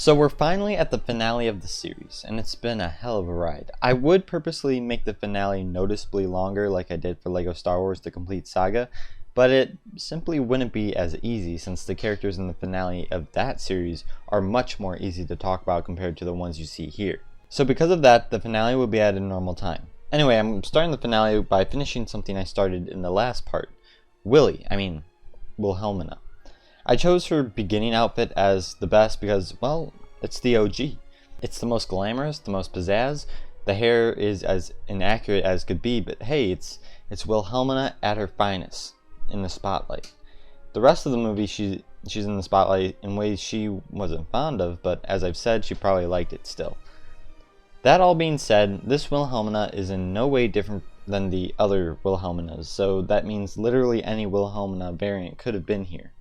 So we're finally at the finale of the series, and it's been a hell of a ride. I would purposely make the finale noticeably longer like I did for LEGO Star Wars The Complete Saga, but it simply wouldn't be as easy since the characters in the finale of that series are much more easy to talk about compared to the ones you see here. So because of that, the finale will be at a normal time. Anyway, I'm starting the finale by finishing something I started in the last part. Wilhelmina. I chose her beginning outfit as the best because, well, it's the OG. It's the most glamorous, the most pizzazz. The hair is as inaccurate as could be, but hey, it's Wilhelmina at her finest in the spotlight. The rest of the movie, she's in the spotlight in ways she wasn't fond of, but as I've said, she probably liked it still. That all being said, this Wilhelmina is in no way different than the other Wilhelminas, so that means literally any Wilhelmina variant could have been here.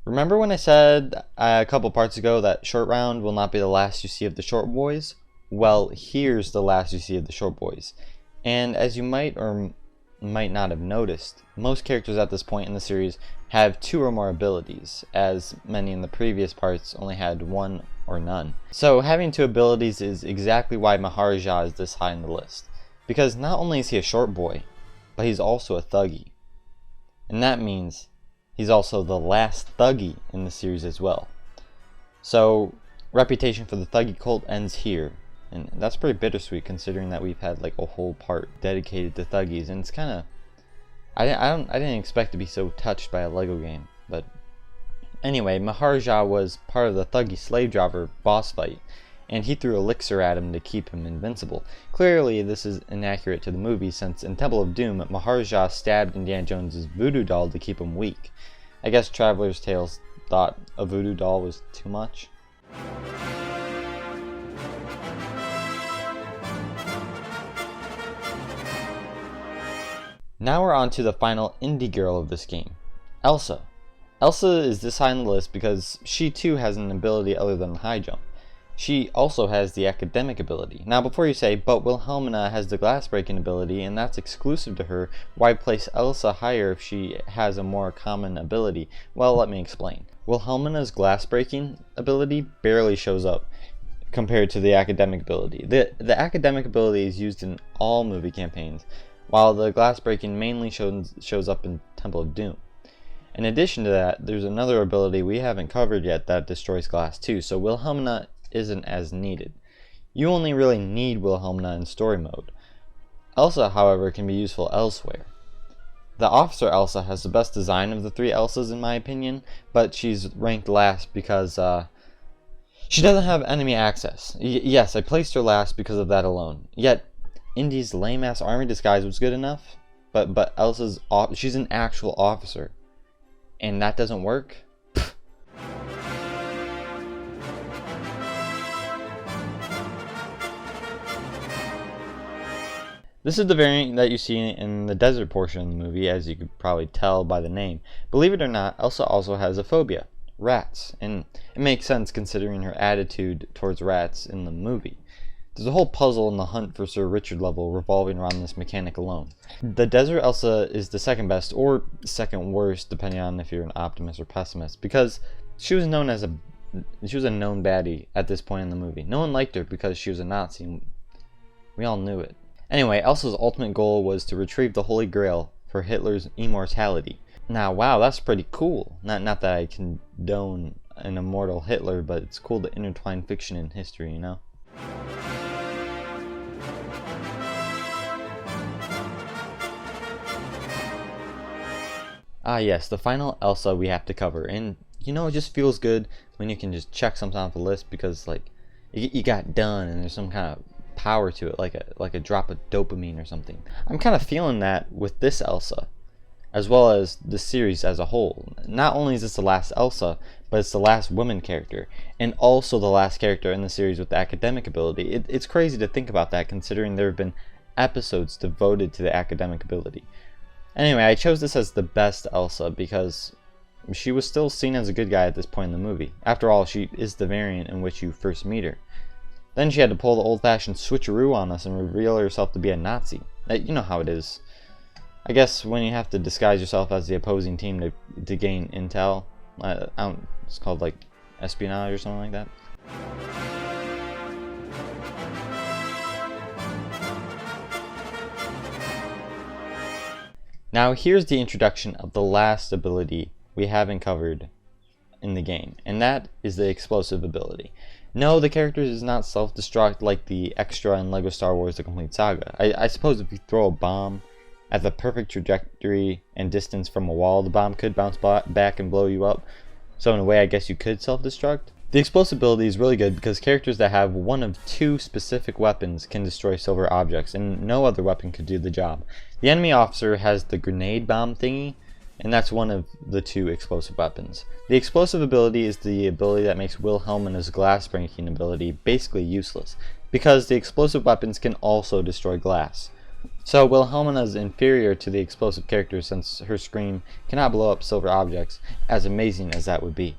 Remember when I said a couple parts ago that Short Round will not be the last you see of the Short Boys? Well, here's the last you see of the Short Boys. And as you might or might not have noticed, most characters at this point in the series have 2 or more abilities, as many in the previous parts only had 1 or none. So having 2 abilities is exactly why Maharaja is this high in the list. Because not only is he a short boy, but he's also a thuggy. And that means he's also the last thuggy in the series as well. So reputation for the thuggy cult ends here. And that's pretty bittersweet considering that we've had like a whole part dedicated to thuggies, and it's kind of I didn't expect to be so touched by a LEGO game. But anyway, Maharaja was part of the thuggy slave driver boss fight, and he threw elixir at him to keep him invincible. Clearly this is inaccurate to the movie, since in Temple of Doom, Maharaja stabbed Indiana Jones' voodoo doll to keep him weak. I guess Traveler's Tales thought a voodoo doll was too much. Now we're on to the final indie girl of this game, ELSA. ELSA is this high on the list because she too has an ability other than high jump. She also has the academic ability. Now before you say, but Wilhelmina has the glass breaking ability and that's exclusive to her, why place ELSA higher if she has a more common ability? Well, let me explain. Wilhelmina's glass breaking ability barely shows up compared to the academic ability. The academic ability is used in all movie campaigns, while the glass breaking mainly shows up in Temple of Doom. In addition to that, there's another ability we haven't covered yet that destroys glass too, so Wilhelmina isn't as needed. You only really need Wilhelmina in story mode. ELSA, however, can be useful elsewhere. The officer ELSA has the best design of the 3 ELSAs in my opinion, but she's ranked last because she doesn't have enemy access. Yes, I placed her last because of that alone. Yet Indy's lame-ass army disguise was good enough, but ELSA's she's an actual officer, and that doesn't work? This is the variant that you see in the desert portion of the movie, as you could probably tell by the name. Believe it or not, ELSA also has a phobia, rats, and it makes sense considering her attitude towards rats in the movie. There's a whole puzzle in the hunt for Sir Richard level revolving around this mechanic alone. The Desert ELSA is the second best, or second worst, depending on if you're an optimist or pessimist, because she was a known baddie at this point in the movie. No one liked her because she was a Nazi. We all knew it. Anyway, ELSA's ultimate goal was to retrieve the Holy Grail for Hitler's immortality. Now, wow, that's pretty cool. Not that I condone an immortal Hitler, but it's cool to intertwine fiction and history, you know? Ah yes, the final ELSA we have to cover, and you know, it just feels good when you can just check something off the list because like you got done and there's some kind of power to it, like a drop of dopamine or something. I'm kind of feeling that with this ELSA, as well as the series as a whole. Not only is this the last ELSA, but it's the last woman character, and also the last character in the series with the academic ability. It's crazy to think about that considering there have been episodes devoted to the academic ability. Anyway, I chose this as the best ELSA because she was still seen as a good guy at this point in the movie. After all, she is the variant in which you first meet her. Then she had to pull the old-fashioned switcheroo on us and reveal herself to be a Nazi. You know how it is. I guess when you have to disguise yourself as the opposing team to gain intel. It's called like espionage or something like that. Now here's the introduction of the last ability we haven't covered in the game, and that is the explosive ability. No, the character is not self-destruct like the extra in LEGO Star Wars The Complete Saga. I suppose if you throw a bomb at the perfect trajectory and distance from a wall, the bomb could bounce back and blow you up. So in a way, I guess you could self-destruct. The explosive ability is really good because characters that have one of two specific weapons can destroy silver objects, and no other weapon could do the job. The enemy officer has the grenade bomb thingy, and that's one of the two explosive weapons. The explosive ability is the ability that makes Wilhelmina's glass breaking ability basically useless, because the explosive weapons can also destroy glass. So Wilhelmina is inferior to the explosive character since her scream cannot blow up silver objects, as amazing as that would be.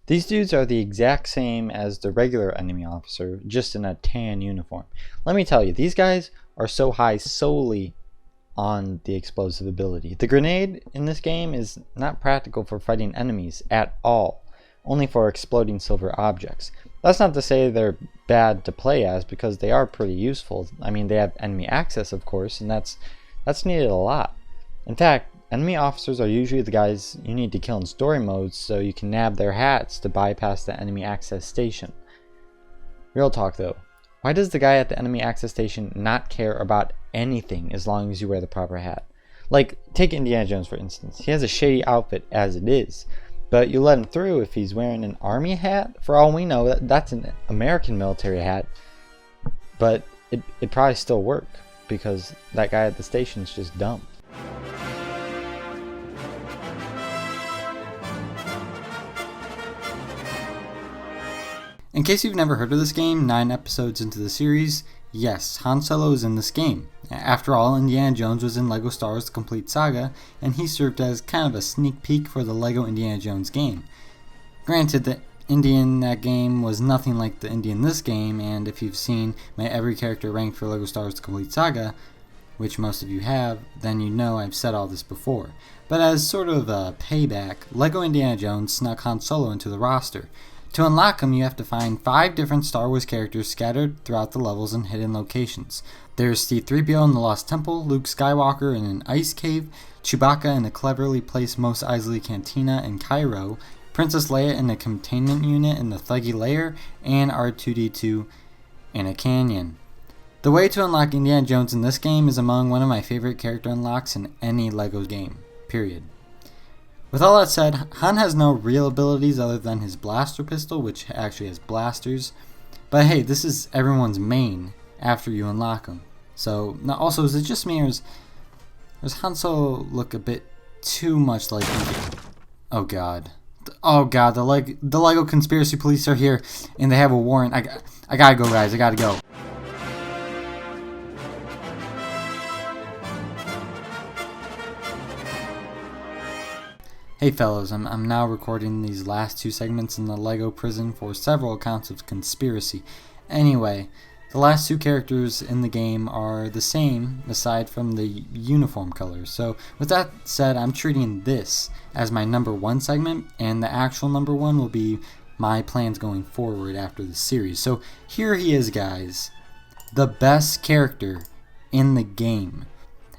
These dudes are the exact same as the regular enemy officer, just in a tan uniform. Let me tell you, these guys are so high solely on the explosive ability. The grenade in this game is not practical for fighting enemies at all, only for exploding silver objects. That's not to say they're bad to play as, because they are pretty useful. I mean, they have enemy access, of course, and that's needed a lot. In fact, enemy officers are usually the guys you need to kill in story modes so you can nab their hats to bypass the enemy access station. Real talk though, why does the guy at the enemy access station not care about anything as long as you wear the proper hat? Like, take Indiana Jones for instance. He has a shady outfit as it is, but you let him through if he's wearing an army hat. For all we know, that's an American military hat, but it'd probably still work because that guy at the station's just dumb. In case you've never heard of this game, 9 episodes into the series, yes, Han Solo is in this game. After all, Indiana Jones was in LEGO Star Wars The Complete Saga, and he served as kind of a sneak peek for the LEGO Indiana Jones game. Granted, the Indy in that game was nothing like the Indy in this game, and if you've seen my every character ranked for LEGO Star Wars The Complete Saga, which most of you have, then you know I've said all this before. But as sort of a payback, LEGO Indiana Jones snuck Han Solo into the roster. To unlock him, you have to find 5 different Star Wars characters scattered throughout the levels in hidden locations. There's C-3PO in the Lost Temple, Luke Skywalker in an ice cave, Chewbacca in a cleverly placed Mos Eisley Cantina in Cairo, Princess Leia in a containment unit in the Thuggy Lair, and R2-D2 in a canyon. The way to unlock Indiana Jones in this game is among one of my favorite character unlocks in any LEGO game, period. With all that said, Han has no real abilities other than his blaster pistol, which actually has blasters. But hey, this is everyone's main after you unlock him. So, now also, is it just me, or does Han Solo look a bit too much like Indy? Oh god. Oh god, the LEGO conspiracy police are here, and they have a warrant. I gotta go, guys, I gotta go. Hey fellas, I'm now recording these last 2 segments in the LEGO prison for several accounts of conspiracy. Anyway, the last 2 characters in the game are the same aside from the uniform colors. So with that said, I'm treating this as my number 1 segment, and the actual number 1 will be my plans going forward after the series. So here he is, guys, the best character in the game.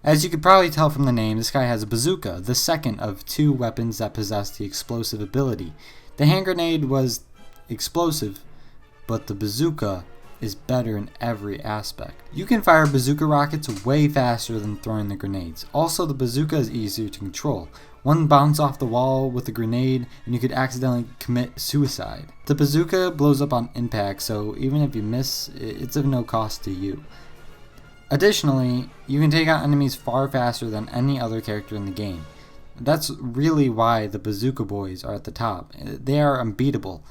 As you could probably tell from the name, this guy has a bazooka, the second of 2 weapons that possess the explosive ability. The hand grenade was explosive, but the bazooka is better in every aspect. You can fire bazooka rockets way faster than throwing the grenades. Also, the bazooka is easier to control. One bounce off the wall with a grenade and you could accidentally commit suicide. The bazooka blows up on impact, so even if you miss, it's of no cost to you. Additionally, you can take out enemies far faster than any other character in the game. That's really why the Bazooka Boys are at the top. They are unbeatable.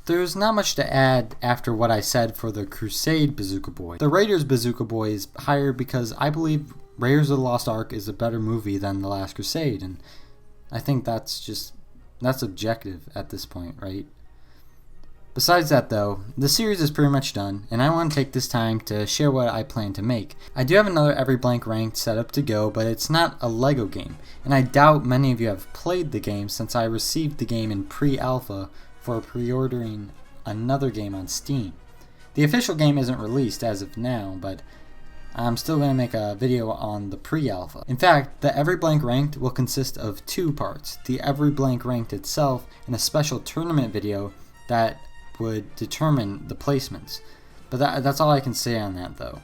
There's not much to add after what I said for the Crusade Bazooka Boy. The Raiders Bazooka Boy is higher because I believe Raiders of the Lost Ark is a better movie than The Last Crusade, and I think that's objective at this point, right? Besides that though, the series is pretty much done, and I want to take this time to share what I plan to make. I do have another Every Blank Ranked set up to go, but it's not a LEGO game, and I doubt many of you have played the game since I received the game in pre-alpha for pre-ordering another game on Steam. The official game isn't released as of now, but I'm still going to make a video on the pre-alpha. In fact, the Every Blank Ranked will consist of 2 parts, the Every Blank Ranked itself and a special tournament video that would determine the placements. But that's all I can say on that though.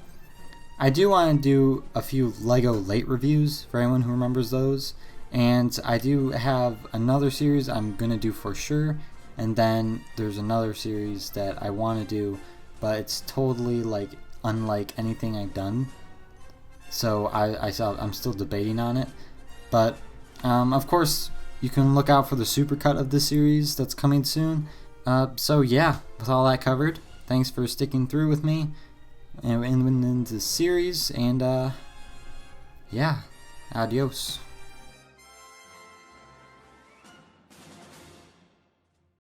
I do want to do a few LEGO late reviews for anyone who remembers those, and I do have another series I'm going to do for sure, and then there's another series that I want to do, but it's totally like unlike anything I've done, so I'm still debating on it. But of course you can look out for the supercut of this series that's coming soon. So yeah, with all that covered, thanks for sticking through with me in this series, and yeah, adios.